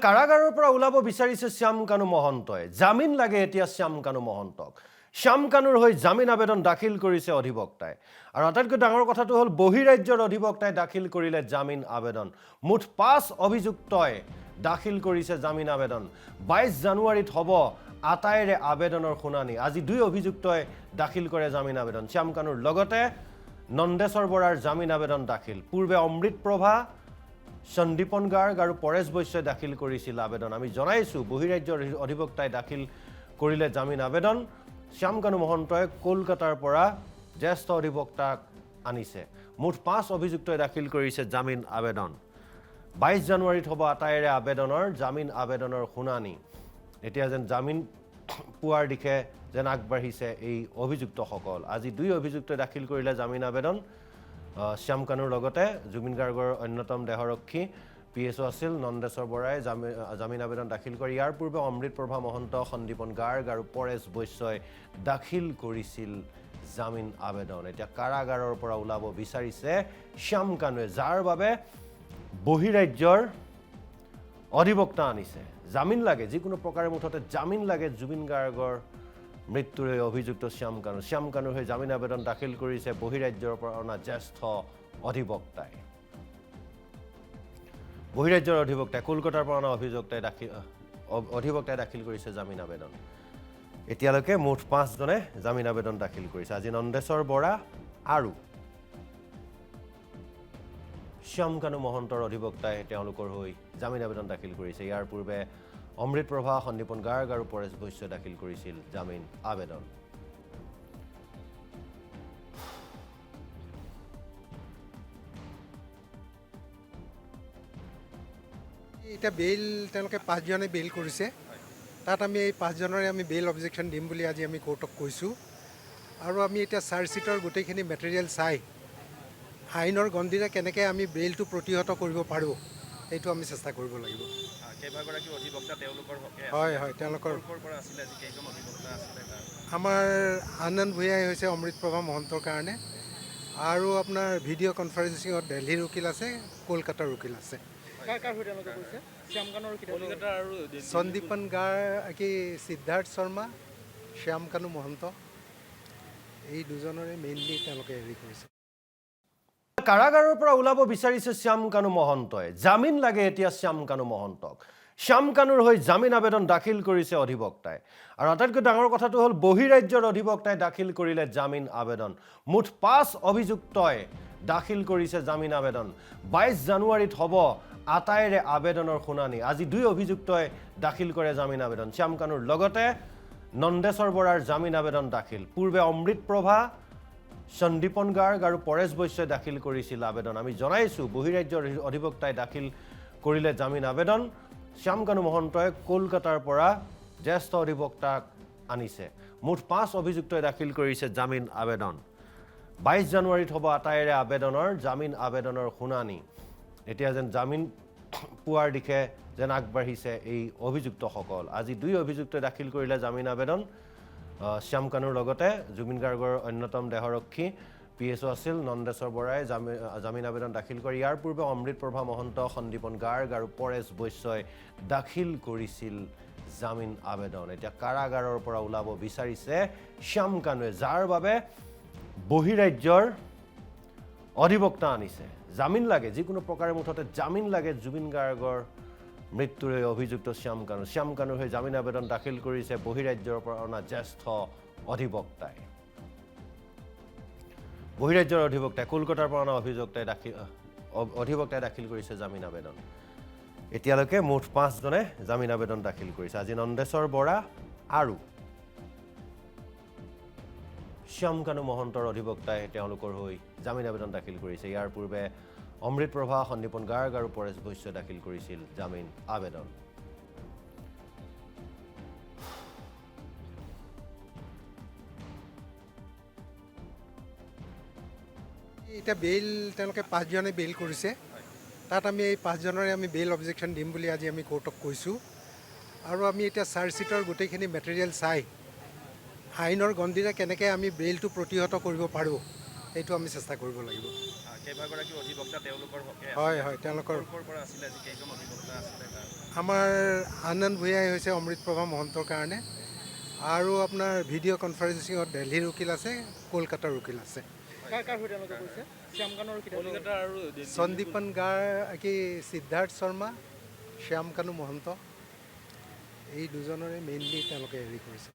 কাৰাগাৰৰ পৰা ওলাব বিচাৰিছে শ্যাম কানু মহন্তই। জামিন লাগে এতিয়া শ্যাম কানু মহন্তক। শ্যাম কানুৰ হৈ জামিন আবেদন দাখিল কৰিছে অধিবক্তাই। আৰু আটাইতকৈ ডাঙৰ কথাটো হ'ল বহিৰাজ্যৰ অধিবক্তাই দাখিল কৰিলে জামিন আবেদন। মুঠ 5 অভিযুক্তই দাখিল কৰিছে জামিন আবেদন। 22 জানুৱাৰীত হ'ব আটাইৰে আবেদনৰ শুনানি। আজি 2 অভিযুক্তই দাখিল কৰে জামিন আবেদন। শ্যাম কানুৰ লগতে নন্দেশ্বৰ বৰাৰ জামিন আবেদন দাখিল। পূৰ্বে অমৃত প্ৰভা, সন্দীপন গাৰ্গ আৰু পৰেশ বৈশ্যই দাখিল কৰিছিল আবেদন। আমি জনাইছোঁ বহিৰাজ্যৰ অধিবক্তাই দাখিল কৰিলে জামিন আবেদন। শ্যাম কানু মহন্তই কলকাতাৰ পৰা জ্যেষ্ঠ অধিবক্তাক আনিছে। মুঠ 5 অভিযুক্তই দাখিল কৰিছে জামিন আবেদন। 22 জানুৱাৰীত হ'ব আটাইৰে আবেদনৰ জামিন আবেদনৰ শুনানি। এতিয়া যেন জামিন পোৱাৰ দিশে যেন আগবাঢ়িছে এই অভিযুক্তসকল। আজি 2 অভিযুক্তই দাখিল কৰিলে জামিন আবেদন। শ্যাম কানুৰ লগতে জুবিন গাৰ্গৰ অন্যতম দেহৰক্ষী PSO আছিল নন্দেশ্বৰ বৰাই জামিন আবেদন দাখিল কৰে। ইয়াৰ পূৰ্বে অমৃত প্ৰভা মহন্ত, সন্দীপন গাৰ্গ আৰু পৰেশ বৈশ্যই দাখিল কৰিছিল জামিন আবেদন। এতিয়া কাৰাগাৰৰ পৰা ওলাব বিচাৰিছে শ্যাম কানুৱে, যাৰ বাবে বহিৰাজ্যৰ অধিবক্তা আনিছে। জামিন লাগে, যিকোনো প্ৰকাৰে মুঠতে জামিন লাগে জুবিন গাৰ্গৰ মৃত্যুৰে অভিযুক্ত শ্যাম কানু। শ্যাম কানুৰ হৈ জামিন আবেদন দাখিল কৰিছে বহিৰাজ্যৰ পৰা অনা জ্যেষ্ঠ অধিবক্তাই। বহিৰাজ্যৰ অধিবক্তাই কলকাতাৰ পৰা অনা অধিবক্তাই দাখিল কৰিছে জামিন আবেদন। এতিয়ালৈকে মুঠ 5 জনে জামিন আবেদন দাখিল কৰিছে। আজি নন্দেশ্বৰ বৰা আৰু শ্যাম কানু মহন্তৰ অধিবক্তাই তেওঁলোকৰ হৈ জামিন আবেদন দাখিল কৰিছে। ইয়াৰ পূৰ্বে অমৃত প্ৰভা, সন্দীপন গাৰ্গ আৰু পৰেশ বৈশ্যই দাখিল কৰিছিল জামিন আবেদন। এটা বেইল তেওঁলোকে 5 জনে বেইল কৰিছে। তাত আমি এই 5 জনৰে আমি বেইল অবজেকশ্যন দিম বুলি আজি আমি কোৰ্টক কৈছোঁ। আৰু আমি এতিয়া চাৰ্জশ্বিটৰ গোটেইখিনি মেটেৰিয়েল চাই আইনৰ গণ্ডিৰে কেনেকৈ আমি বেইলটো প্ৰতিহত কৰিব পাৰোঁ সেইটো আমি চেষ্টা কৰিব লাগিব। কেইবাগৰাকী অধিবক্তা তেওঁলোকৰ হয় হয়, তেওঁলোকৰ পৰা আছিলে, আজি কেইজন অধিবক্তা আছিলে? আমাৰ আনন্দ ভূঞাই হৈছে অমৃত প্ৰভা মহন্তৰ কাৰণে, আৰু আপোনাৰ ভিডিঅ' কনফাৰেন্সিঙত দিল্লীৰ উকিল আছে, কলকাতাৰ উকিল আছে। সন্দীপন গাৰ্গ, সিদ্ধাৰ্থ শৰ্মা, শ্যাম কানু মহন্ত, এই দুজনৰে মেইনলি তেওঁলোকে হেৰি কৰিছে। কাৰাগাৰৰ পৰা ওলাব বিচাৰিছে শ্যাম কানু মহন্তই। জামিন লাগে এতিয়া শ্যাম কানু মহন্তক। শ্যাম কানুৰ হৈ জামিন আবেদন দাখিল কৰিছে অধিবক্তাই। আৰু আটাইতকৈ ডাঙৰ কথাটো হ'ল বহিৰাজ্যৰ অধিবক্তাই দাখিল কৰিলে জামিন আবেদন। মুঠ 5 অভিযুক্তই দাখিল কৰিছে জামিন আবেদন। 22 জানুৱাৰীত হ'ব আটাইৰে আবেদনৰ শুনানি। আজি 2 অভিযুক্তই দাখিল কৰে জামিন আবেদন। শ্যাম কানুৰ লগতে নন্দেশ্বৰ বৰাৰ জামিন আবেদন দাখিল। পূৰ্বে অমৃত প্ৰভা, সন্দীপন গাৰ্গ আৰু পৰেশ বৈশ্যই দাখিল কৰিছিল আবেদন। আমি জনাইছোঁ বহিৰাজ্যৰ অধিবক্তাই দাখিল কৰিলে জামিন আবেদন। শ্যাম কানু মহন্তই কলকাতাৰ পৰা জ্যেষ্ঠ অধিবক্তাক আনিছে। মুঠ 5 অভিযুক্তই দাখিল কৰিছে জামিন আবেদন। 22 জানুৱাৰীত হ'ব আটাইৰে আবেদনৰ জামিন আবেদনৰ শুনানি। এতিয়া যেন জামিন পোৱাৰ দিশে যেন আগবাঢ়িছে এই অভিযুক্তসকল। আজি 2 অভিযুক্তই দাখিল কৰিলে জামিন আবেদন। শ্যাম কানুৰ লগতে জুবিন গাৰ্গৰ অন্যতম দেহৰক্ষী PSO আছিল নন্দেশ্বৰ বৰাই জামিন আবেদন দাখিল কৰে। ইয়াৰ পূৰ্বে অমৃত প্ৰভা মহন্ত, সন্দীপন গাৰ্গ আৰু পৰেশ বৈশ্যই দাখিল কৰিছিল জামিন আবেদন। এতিয়া কাৰাগাৰৰ পৰা ওলাব বিচাৰিছে শ্যাম কানুৱে, যাৰ বাবে বহিৰাজ্যৰ অধিবক্তা আনিছে। জামিন লাগে, যিকোনো প্ৰকাৰে মুঠতে জামিন লাগে জুবিন গাৰ্গৰ মৃত্যুৰে অভিযুক্ত শ্যাম কানু। শ্যাম কানুৰ হৈ জামিন আবেদন দাখিল কৰিছে বহিৰাজ্যৰ পৰা অনা জ্যেষ্ঠ অধিবক্তাই। বহিৰাজ্যৰ অধিবক্তাই কলকাতাৰ পৰা অনা অধিবক্তাই দাখিল কৰিছে জামিন আবেদন। এতিয়ালৈকে মুঠ 5 জনে জামিন আবেদন দাখিল কৰিছে। আজি নন্দেশ্বৰ বৰা আৰু শ্যাম কানু মহন্তৰ অধিবক্তাই তেওঁলোকৰ হৈ জামিন আবেদন দাখিল কৰিছে। ইয়াৰ পূৰ্বে অমৃত প্ৰভা, সন্দীপন গাৰ্গ আৰু পৰেশ বৈশ্যই দাখিল কৰিছিল জামিন আবেদন। এতিয়া বেইল তেওঁলোকে 5 জনে বেইল কৰিছে। তাত আমি এই 5 জনৰে আমি বেইল অবজেকশ্যন দিম বুলি আজি আমি কোৰ্টক কৈছোঁ। আৰু আমি এতিয়া চাৰ্জশ্বিটৰ গোটেইখিনি মেটেৰিয়েল চাই আইনৰ গণ্ডিৰে কেনেকৈ আমি বেইলটো প্ৰতিহত কৰিব পাৰোঁ সেইটো আমি চেষ্টা কৰিব লাগিব। কেইবাগৰাকী অধিবক্তা তেওঁলোকৰ হকে হয় হয়, তেওঁলোকৰ পৰা আছিলে আজি কেইজন অধিবক্তা আছিলে তাৰ আমাৰ আনন্দ ভূঞাই হৈছে অমৃতপ্ৰভা মহন্তৰ কাৰণে, আৰু আপোনাৰ ভিডিঅ' কনফাৰেন্সিঙত দিল্লীৰ উকিল আছে, কলকাতাৰ উকিল আছে। সন্দীপন গাৰ কি সিদ্ধাৰ্থ শৰ্মা, শ্যাম কানু মহন্ত, এই দুজনৰে মেইনলি তেওঁলোকে হেৰি কৰিছে।